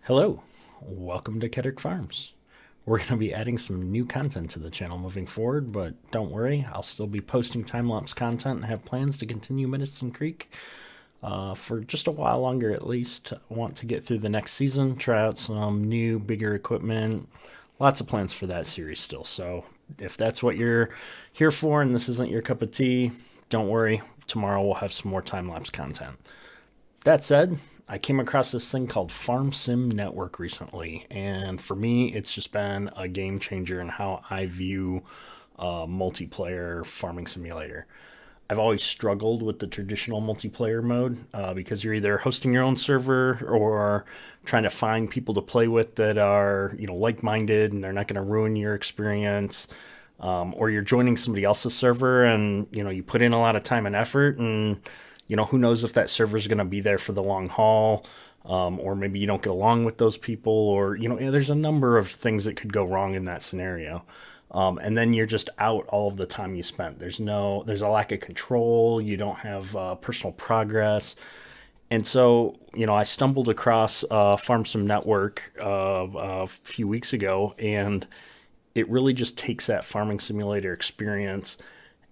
Hello, welcome to Kedrick Farms. We're going to be adding some new content to the channel moving forward, but don't worry, I'll still be posting time-lapse content and have plans to continue Medicine Creek for just a while longer at least. I want to get through the next season, try out some new, bigger equipment. Lots of plans for that series still, so if that's what you're here for and this isn't your cup of tea, don't worry, tomorrow we'll have some more time-lapse content. That said, I came across this thing called Farm Sim Network recently, and for me, it's just been a game changer in how I view multiplayer farming simulator. I've always struggled with the traditional multiplayer mode because you're either hosting your own server or trying to find people to play with that are like-minded and they're not going to ruin your experience. Or you're joining somebody else's server and you put in a lot of time and effort and who knows if that server is going to be there for the long haul, or maybe you don't get along with those people, or there's a number of things that could go wrong in that scenario. And then you're just out all of the time you spent. There's a lack of control. You don't have personal progress. And so, I stumbled across Farm Sim Network a few weeks ago, and it really just takes that farming simulator experience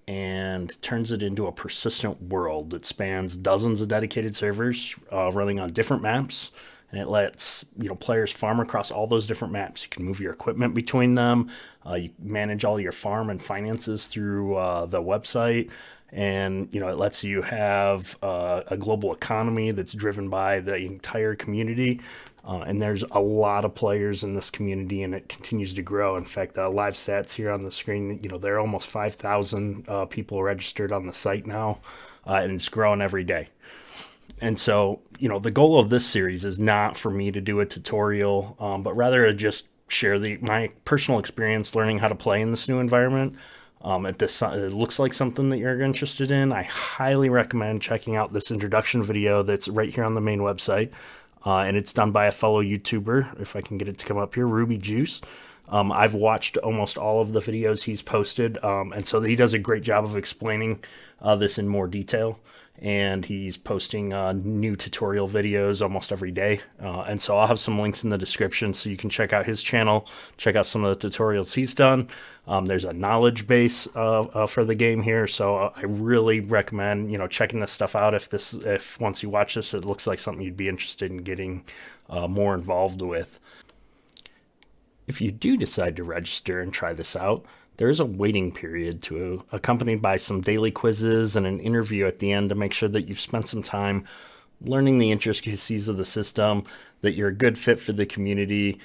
and turns it into a persistent world that spans dozens of dedicated servers running on different maps. And it lets players farm across all those different maps. You can move your equipment between them. You manage all your farm and finances through the website. And it lets you have a global economy that's driven by the entire community. And there's a lot of players in this community, and it continues to grow. In fact, live stats here on the screen, there are almost 5,000 people registered on the site now, and it's growing every day. And so, the goal of this series is not for me to do a tutorial, but rather to just share my personal experience learning how to play in this new environment. It looks like something that you're interested in. I highly recommend checking out this introduction video that's right here on the main website. And it's done by a fellow YouTuber, if I can get it to come up here, Ruby Juice. I've watched almost all of the videos he's posted, and so he does a great job of explaining this in more detail. And he's posting new tutorial videos almost every day. And so I'll have some links in the description so you can check out his channel, check out some of the tutorials he's done. There's a knowledge base for the game here, so I really recommend checking this stuff out. If once you watch this, it looks like something you'd be interested in getting more involved with. If you do decide to register and try this out, there is a waiting period accompanied by some daily quizzes and an interview at the end to make sure that you've spent some time learning the intricacies of the system, that you're a good fit for the community.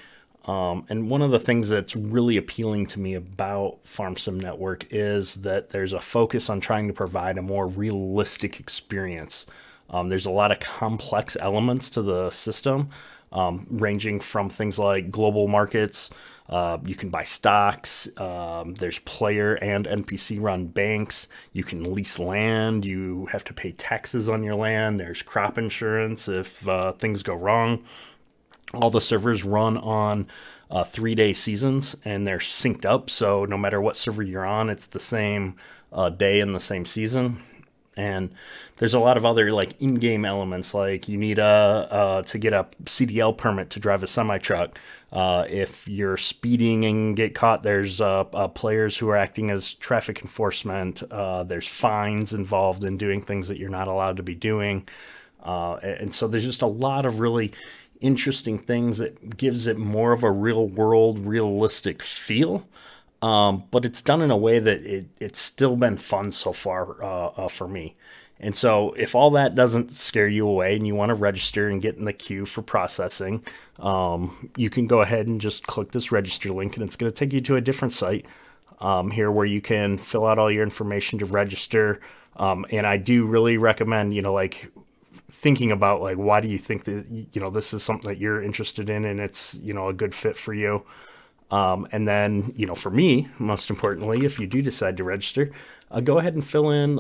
And one of the things that's really appealing to me about Farm Sim Network is that there's a focus on trying to provide a more realistic experience. There's a lot of complex elements to the system, ranging from things like global markets. You can buy stocks. There's player and NPC run banks. You can lease land. You have to pay taxes on your land. There's crop insurance if things go wrong. All the servers run on 3-day seasons, and they're synced up. So no matter what server you're on, it's the same day and the same season. And there's a lot of other in-game elements, like you need to get a CDL permit to drive a semi-truck. If you're speeding and get caught, there's players who are acting as traffic enforcement. There's fines involved in doing things that you're not allowed to be doing. And so there's just a lot of really interesting things that gives it more of a real-world, realistic feel. But it's done in a way that it's still been fun so far for me. And so if all that doesn't scare you away and you want to register and get in the queue for processing, you can go ahead and just click this register link, and it's going to take you to a different site here where you can fill out all your information to register. And I do really recommend, thinking about why do you think that, this is something that you're interested in and it's, a good fit for you. And then, for me, most importantly, if you do decide to register, go ahead and fill in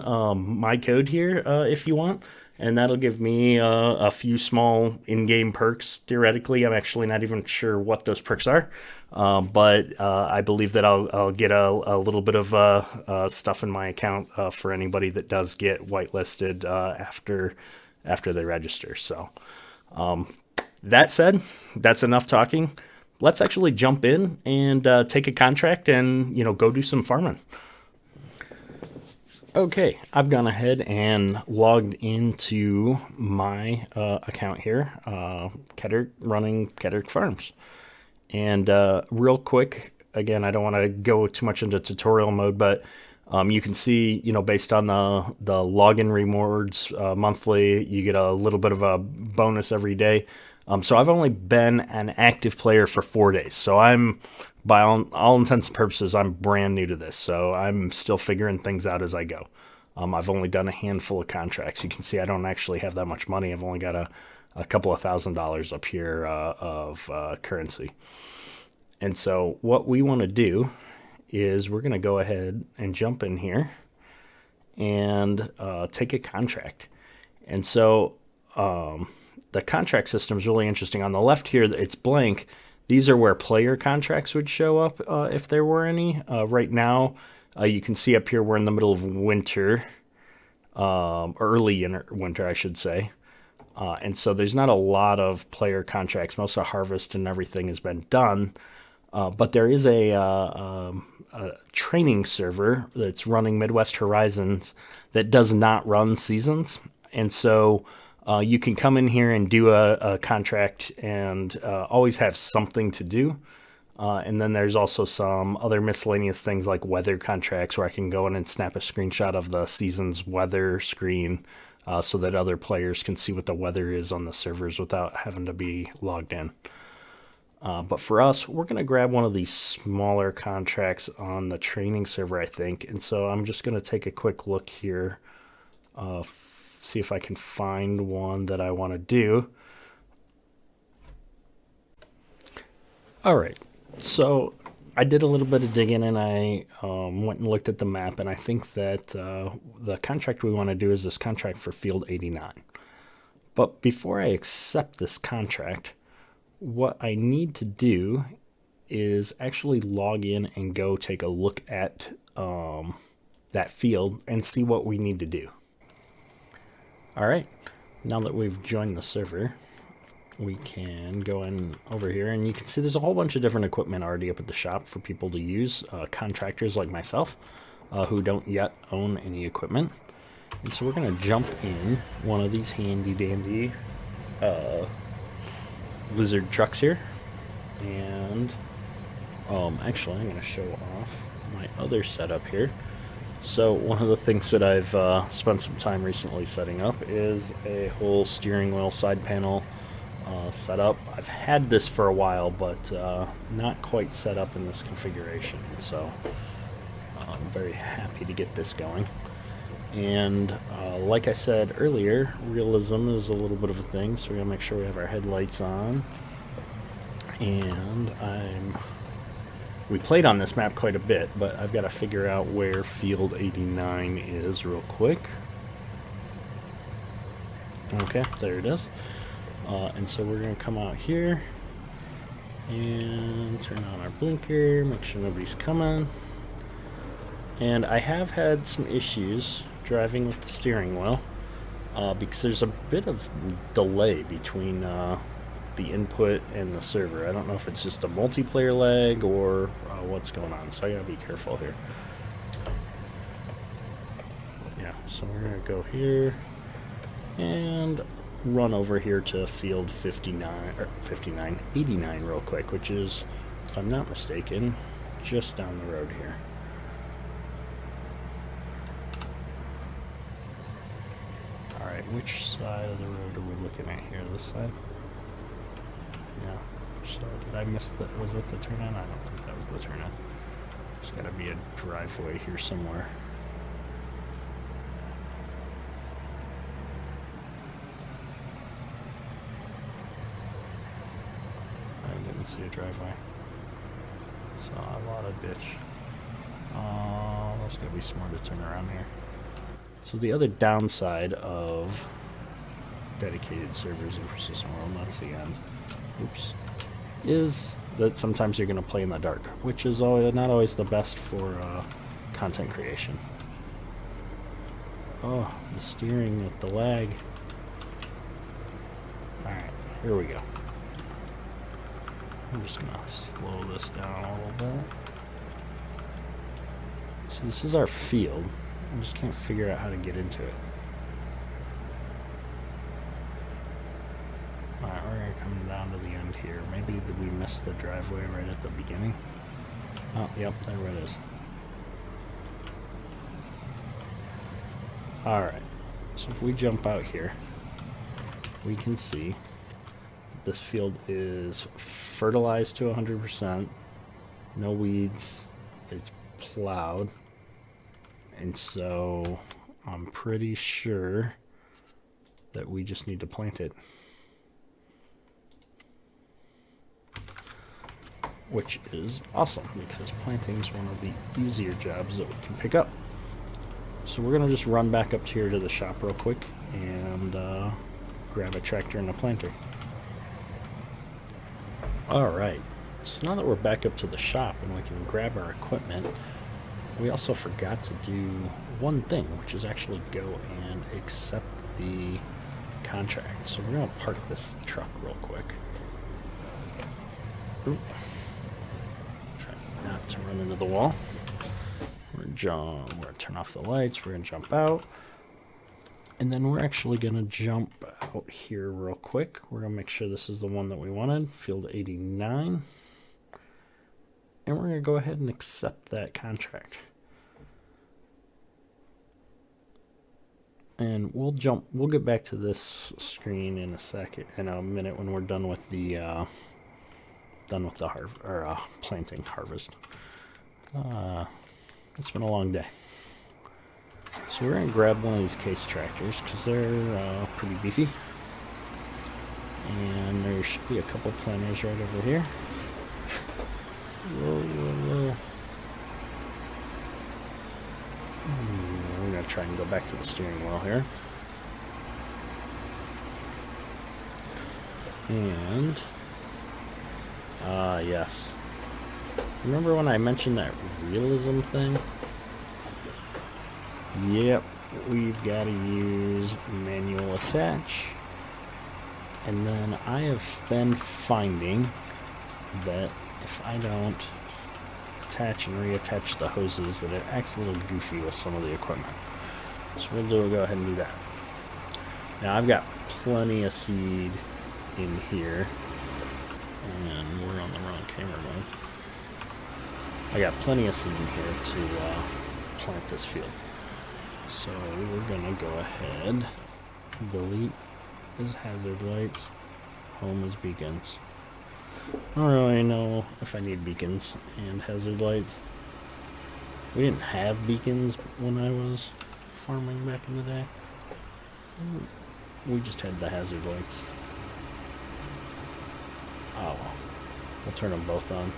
my code here if you want. And that'll give me a few small in-game perks. Theoretically, I'm actually not even sure what those perks are. But I believe that I'll get a little bit of stuff in my account for anybody that does get whitelisted after they register. So That said, that's enough talking. Let's actually jump in and take a contract and, go do some farming. Okay, I've gone ahead and logged into my account here, running Kedrick Farms. And real quick, again, I don't want to go too much into tutorial mode, but you can see, based on the login rewards monthly, you get a little bit of a bonus every day. So I've only been an active player for 4 days. So I'm, by all intents and purposes, I'm brand new to this. So I'm still figuring things out as I go. I've only done a handful of contracts. You can see I don't actually have that much money. I've only got a couple of $1,000s up here of currency. And so what we want to do is we're going to go ahead and jump in here and take a contract. And so the contract system is really interesting. On the left here, it's blank. These are where player contracts would show up if there were any. Right now, you can see up here we're in the middle of winter, early in winter, I should say. And so there's not a lot of player contracts. Most of harvest and everything has been done. But there is a training server that's running Midwest Horizons that does not run seasons. And so you can come in here and do a contract and always have something to do. And then there's also some other miscellaneous things like weather contracts where I can go in and snap a screenshot of the season's weather screen so that other players can see what the weather is on the servers without having to be logged in. But for us, we're going to grab one of these smaller contracts on the training server, I think. And so I'm just going to take a quick look here, see if I can find one that I want to do. All right, so I did a little bit of digging and I went and looked at the map, and I think that the contract we want to do is this contract for Field 89. But before I accept this contract, what I need to do is actually log in and go take a look at that field and see what we need to do. All right, now that we've joined the server, we can go in over here and you can see there's a whole bunch of different equipment already up at the shop for people to use, contractors like myself who don't yet own any equipment. And so we're going to jump in one of these handy dandy lizard trucks here, and actually I'm going to show off my other setup here. So one of the things that I've spent some time recently setting up is a whole steering wheel side panel setup. I've had this for a while, but not quite set up in this configuration, so I'm very happy to get this going. And like I said earlier, realism is a little bit of a thing, so we're going to make sure we have our headlights on. And we played on this map quite a bit, but I've got to figure out where Field 89 is real quick. Okay, there it is. And so we're going to come out here and turn on our blinker, make sure nobody's coming. And I have had some issues driving with the steering wheel because there's a bit of delay between the input and the server. I don't know if it's just a multiplayer lag or what's going on, so I gotta be careful here. Yeah, so we're gonna go here and run over here to Field 89 real quick, which is, if I'm not mistaken, just down the road here. Alright, which side of the road are we looking at here? This side? Yeah. So did I miss the, was it the turn in? I don't think that was the turn in. There's gotta be a driveway here somewhere. I didn't see a driveway. Saw a lot of ditch. There's gotta be somewhere to turn around here. So the other downside of dedicated servers in Persistent World, that's the end, oops, is that sometimes you're going to play in the dark, which is not always the best for content creation. Oh, the steering with the lag. Alright, here we go. I'm just gonna slow this down a little bit. So this is our field. I just can't figure out how to get into it. Alright, we're gonna come down to the end here. Maybe we missed the driveway right at the beginning. Oh, yep, there it is. Alright, so if we jump out here, we can see this field is fertilized to 100%, no weeds, it's plowed, and so I'm pretty sure that we just need to plant it. Which is awesome, because planting is one of the easier jobs that we can pick up. So we're going to just run back up here to the shop real quick and grab a tractor and a planter. Alright, so now that we're back up to the shop and we can grab our equipment, we also forgot to do one thing, which is actually go and accept the contract. So we're going to park this truck real quick. Oop. Try not to run into the wall. We're gonna turn off the lights, we're gonna jump out, and then we're actually gonna jump out here real quick. We're gonna make sure this is the one that we wanted, field 89, and we're gonna go ahead and accept that contract. And we'll get back to this screen in a minute when we're done with the planting harvest. It's been a long day. So we're going to grab one of these case tractors because they're pretty beefy. And there should be a couple planters right over here. Whoa, whoa, whoa. We're going to try and go back to the steering wheel here. And, yes. Remember when I mentioned that realism thing? Yep, we've got to use manual attach. And then I have been finding that if I don't attach and reattach the hoses, that it acts a little goofy with some of the equipment. So we'll go ahead and do that. Now I've got plenty of seed in here. And we're on the wrong camera mode. I got plenty of seed in here to plant this field. So we're going to go ahead, delete is hazard lights, home is beacons. I don't really know if I need beacons and hazard lights. We didn't have beacons when I was farming back in the day. We just had the hazard lights. Oh, we'll turn them both on.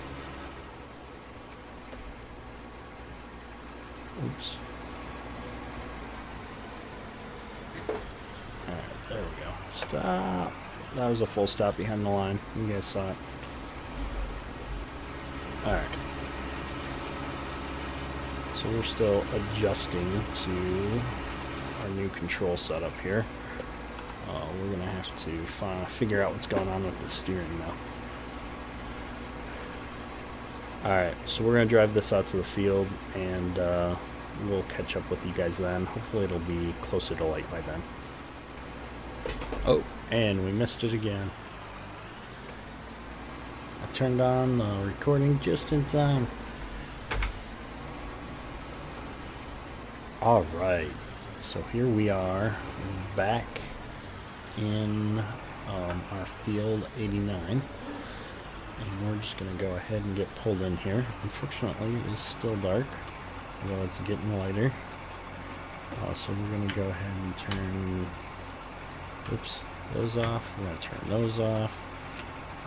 Oops. Alright, there we go. Stop. That was a full stop behind the line. You guys saw it. Alright. So we're still adjusting to our new control setup here. We're going to have to figure out what's going on with the steering now. Alright, so we're going to drive this out to the field, and we'll catch up with you guys then. Hopefully it'll be closer to light by then. Oh, and we missed it again. I turned on the recording just in time. Alright, so here we are back in our field 89. And we're just going to go ahead and get pulled in here. Unfortunately, it is still dark, although it's getting lighter. So we're going to go ahead and turn those off. We're going to turn those off.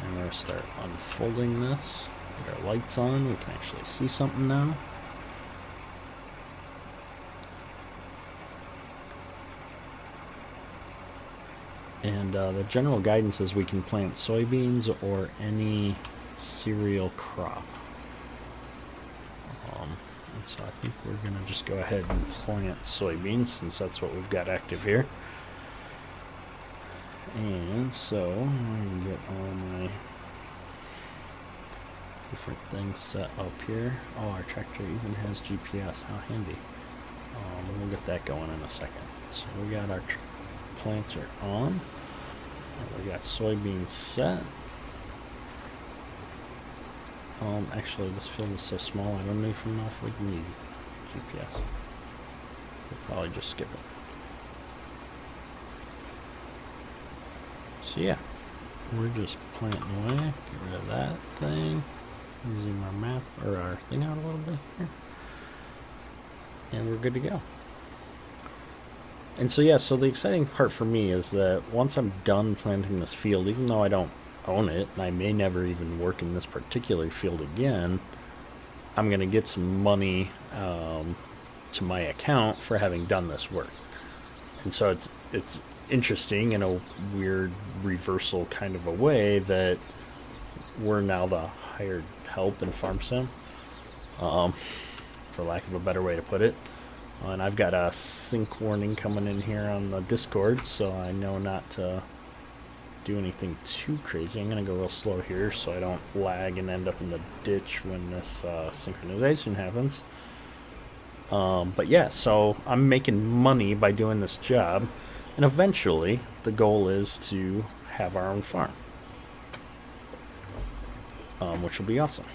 And we're going to start unfolding this. Get our lights on. We can actually see something now. And the general guidance is we can plant soybeans or any cereal crop. And so I think we're going to just go ahead and plant soybeans since that's what we've got active here. And so I'm going to get all my different things set up here. Oh, our tractor even has GPS. How handy. We'll get that going in a second. So we got our planter on. We got soybeans set. Actually, this field is so small, I don't even know if we need GPS. We'll probably just skip it. So yeah, we're just planting away. Get rid of that thing. Zoom our map or our thing out a little bit here, and we're good to go. And so yeah, so the exciting part for me is that once I'm done planting this field, even though I don't own it and I may never even work in this particular field again, I'm gonna get some money to my account for having done this work. And so it's interesting in a weird reversal kind of a way that we're now the hired help in farm sim, for lack of a better way to put it. And I've got a sync warning coming in here on the Discord, so I know not to do anything too crazy. I'm going to go real slow here so I don't lag and end up in the ditch when this synchronization happens. But yeah, so I'm making money by doing this job, and eventually the goal is to have our own farm, which will be awesome.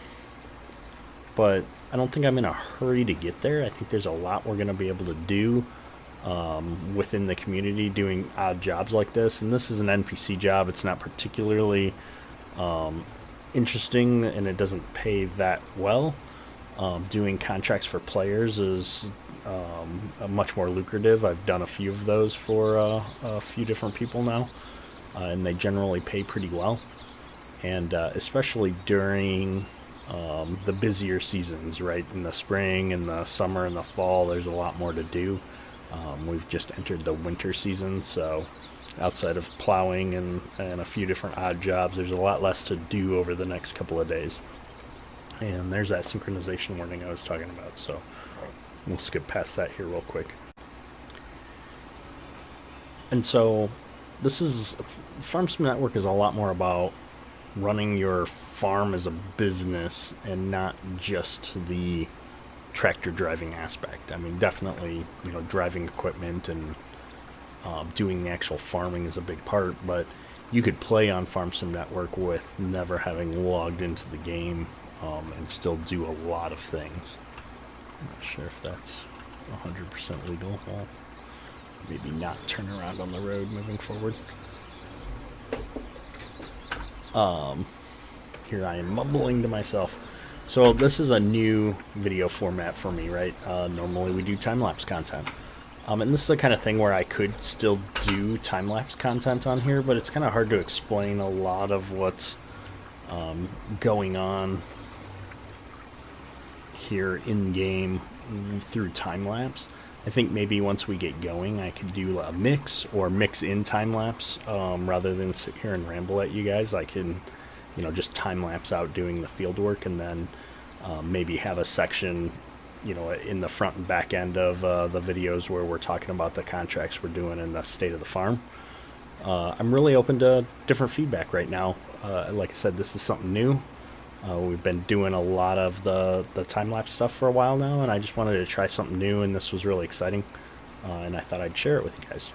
But I don't think I'm in a hurry to get there. I think there's a lot we're going to be able to do within the community doing odd jobs like this. And this is an NPC job. It's not particularly interesting, and it doesn't pay that well. Doing contracts for players is much more lucrative. I've done a few of those for a few different people now, and they generally pay pretty well. And especially during the busier seasons, right? In the spring and the summer and the fall, there's a lot more to do. We've just entered the winter season, so outside of plowing and a few different odd jobs, there's a lot less to do over the next couple of days. And there's that synchronization warning I was talking about, so we'll skip past that here real quick. And so this is, Farm Sim Network is a lot more about running your farm as a business and not just the tractor driving aspect. I mean, definitely, you know, driving equipment and doing the actual farming is a big part, but you could play on Farm Sim Network with never having logged into the game and still do a lot of things. I'm not sure if that's 100% legal. Well, maybe not turn around on the road moving forward. Here I am mumbling to myself. So this is a new video format for me, right? Normally we do time-lapse content. And this is the kind of thing where I could still do time-lapse content on here, but it's kind of hard to explain a lot of what's going on here in-game through time-lapse. I think maybe once we get going, I could do a mix or mix in time-lapse rather than sit here and ramble at you guys. I can, you know, just time-lapse out doing the field work and then maybe have a section, you know, in the front and back end of the videos where we're talking about the contracts we're doing in the state of the farm. I'm really open to different feedback right now. Like I said, this is something new. We've been doing a lot of the time-lapse stuff for a while now, and I just wanted to try something new, and this was really exciting, and I thought I'd share it with you guys.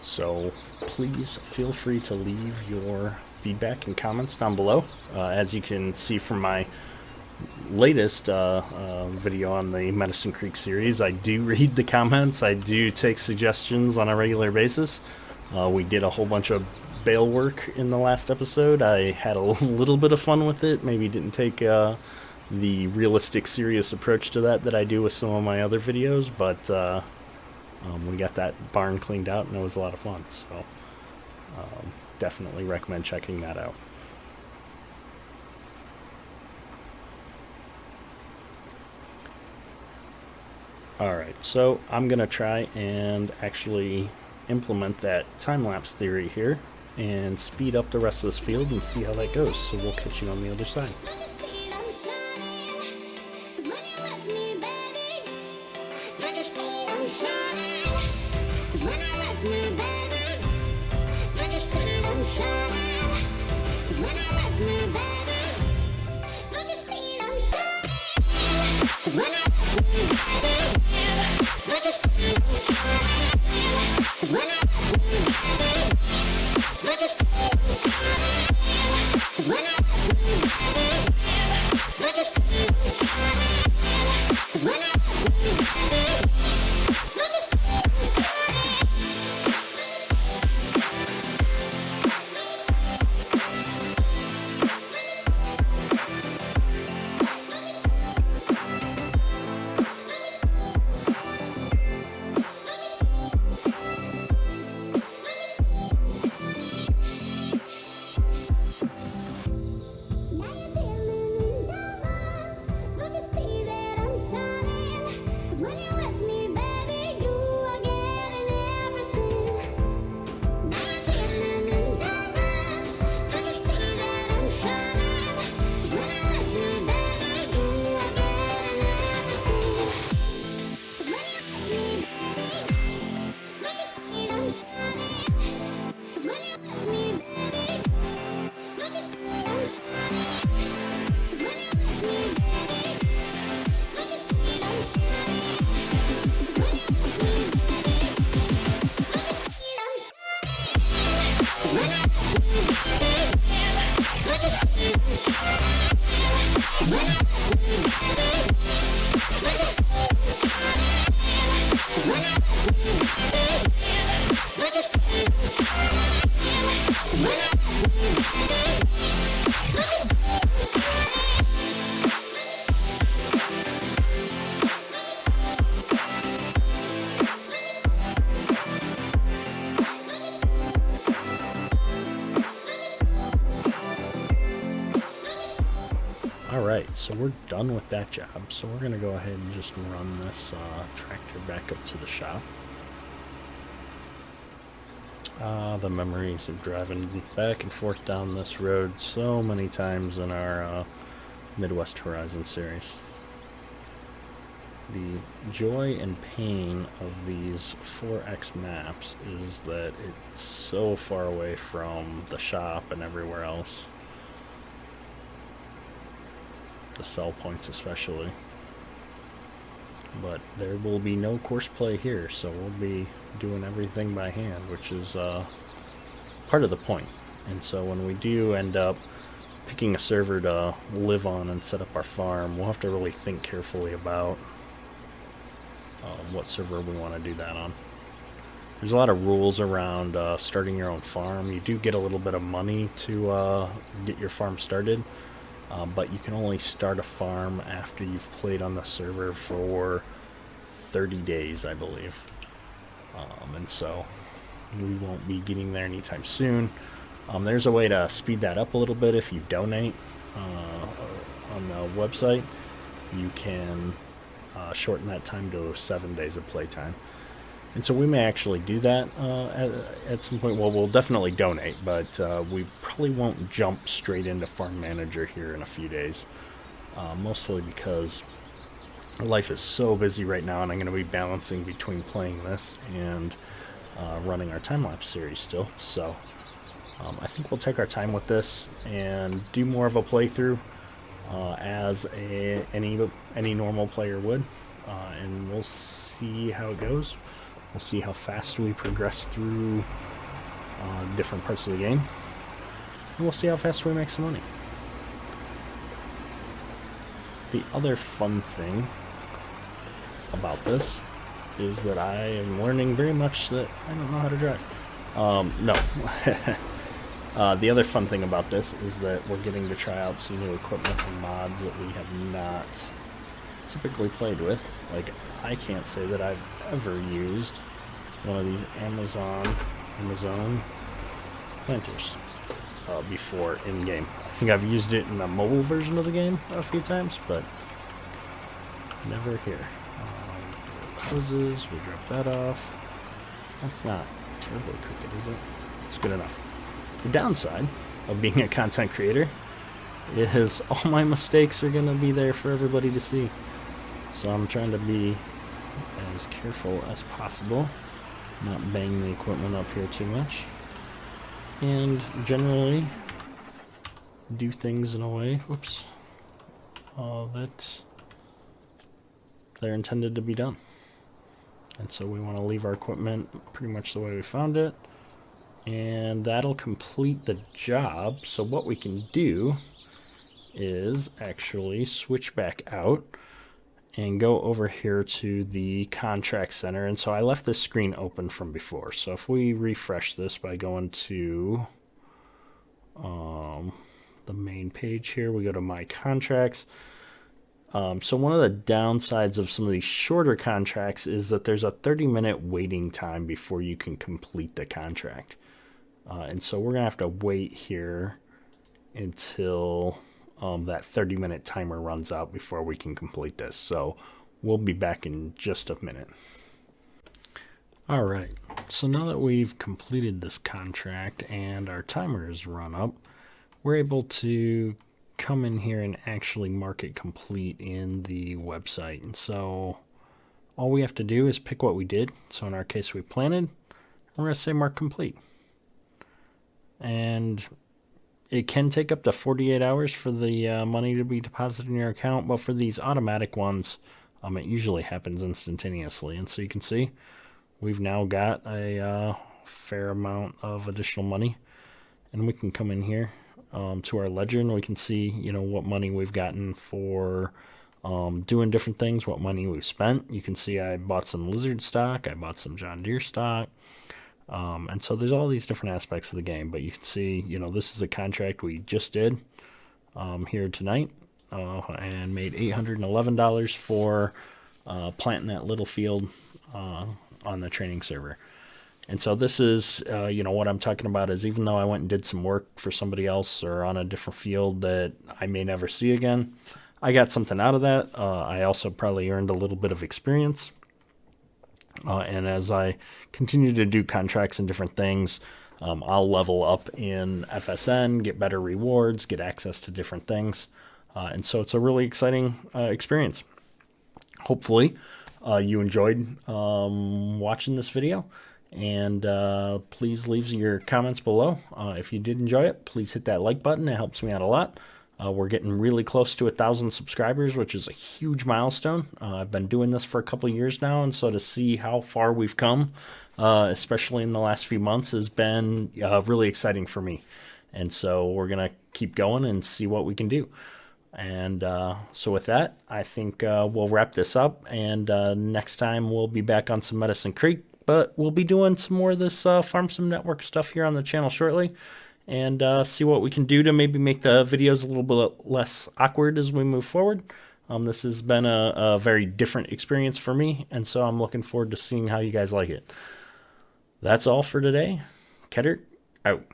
So please feel free to leave your feedback and comments down below. As you can see from my latest video on the Medicine Creek series, I do read the comments. I do take suggestions on a regular basis. We did a whole bunch of bale work in the last episode. I had a little bit of fun with it. Maybe didn't take the realistic, serious approach to that I do with some of my other videos, but we got that barn cleaned out and it was a lot of fun. So definitely recommend checking that out. Alright, so I'm gonna try and actually implement that time-lapse theory here and speed up the rest of this field and see how that goes. So we'll catch you on the other side. Alright, so we're done with that job, so we're going to go ahead and just run this tractor back up to the shop. The memories of driving back and forth down this road so many times in our Midwest Horizon series. The joy and pain of these 4X maps is that it's so far away from the shop and everywhere else. The sell points especially. But there will be no course play here, so we'll be doing everything by hand, which is part of the point. And so when we do end up picking a server to live on and set up our farm, we'll have to really think carefully about what server we want to do that on. There's a lot of rules around starting your own farm. You do get a little bit of money to get your farm started, but you can only start a farm after you've played on the server for 30 days, I believe. And so we won't be getting there anytime soon. There's a way to speed that up a little bit if you donate on the website. You can shorten that time to 7 days of playtime. And so we may actually do that at some point. Well, we'll definitely donate, but we probably won't jump straight into Farm Manager here in a few days. Mostly because life is so busy right now, and I'm going to be balancing between playing this and running our time-lapse series still. So I think we'll take our time with this and do more of a playthrough as any normal player would. And we'll see how it goes. We'll see how fast we progress through different parts of the game. And we'll see how fast we make some money. The other fun thing about this is that I am learning very much that I don't know how to drive. No. The other fun thing about this is that we're getting to try out some new equipment and mods that we have not typically played with. Like, I can't say that I've ever used one of these Amazon planters before in game. I think I've used it in the mobile version of the game a few times, but never here. Hoses, we drop that off. That's not terribly crooked, is it? It's good enough. The downside of being a content creator is all my mistakes are going to be there for everybody to see. So I'm trying to be as careful as possible, not bang the equipment up here too much, and generally do things in a way, whoops, that they're intended to be done. And so we want to leave our equipment pretty much the way we found it. and that'll complete the job. So what we can do is actually switch back out and go over here to the contract center. And so I left this screen open from before. So if we refresh this by going to the main page here, we go to my contracts. So one of the downsides of some of these shorter contracts is that there's a 30-minute waiting time before you can complete the contract. And so we're going to have to wait here until that 30-minute timer runs out before we can complete this. So we'll be back in just a minute. All right, so now that we've completed this contract and our timer is run up, we're able to come in here and actually mark it complete in the website. And so all we have to do is pick what we did. So in our case, we planted. We're going to say mark complete. And it can take up to 48 hours for the money to be deposited in your account, but for these automatic ones, it usually happens instantaneously. And so you can see we've now got a fair amount of additional money, and we can come in here to our ledger and we can see, what money we've gotten for doing different things, what money we've spent. You can see I bought some Lizard stock, I bought some John Deere stock. And so there's all these different aspects of the game, but you can see, this is a contract we just did here tonight and made $811 for planting that little field on the training server. And so this is, what I'm talking about is even though I went and did some work for somebody else or on a different field that I may never see again, I got something out of that. I also probably earned a little bit of experience. And as I continue to do contracts and different things, I'll level up in FSN, get better rewards, get access to different things. And so it's a really exciting experience. Hopefully you enjoyed watching this video. And please leave your comments below. If you did enjoy it, please hit that like button. It helps me out a lot. We're getting really close to 1,000 subscribers, which is a huge milestone. I've been doing this for a couple years now, and so to see how far we've come, especially in the last few months, has been really exciting for me. And so we're going to keep going and see what we can do. And so with that, I think we'll wrap this up, and next time we'll be back on some Medicine Creek, but we'll be doing some more of this Farm Sim Network stuff here on the channel shortly. And see what we can do to maybe make the videos a little bit less awkward as we move forward. This has been a very different experience for me, and so I'm looking forward to seeing how you guys like it. That's all for today. Ketter, out.